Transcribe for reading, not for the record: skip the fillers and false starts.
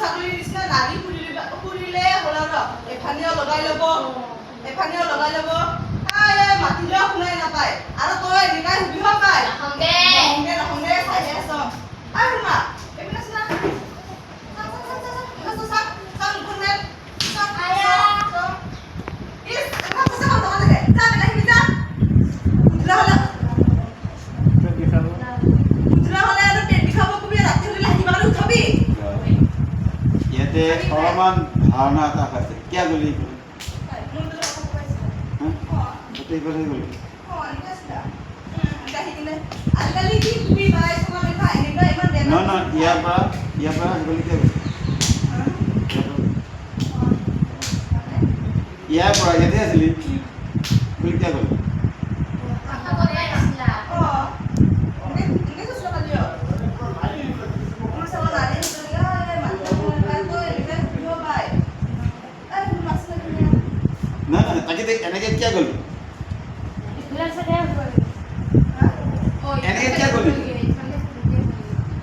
ছাগলীৰ নিচিনা নাৰী ফুৰিলে হ'ল আৰু এফানেও লগাই ল'ব মাতিলেও শুনাই নাপায় আৰু তই এনেকাই সুবিধ পায় নহংগে চাইহে আছ আৰু মা এইবিলাক চা অলপমান ধাৰণা এটা আছে কিয় গলি ইয়াৰ পৰা গলি কিয় গলি ইয়াৰ পৰা ইয়াতে আছিলি গলি কিয় গলি নাই তাকে এনেকে কিয় গলি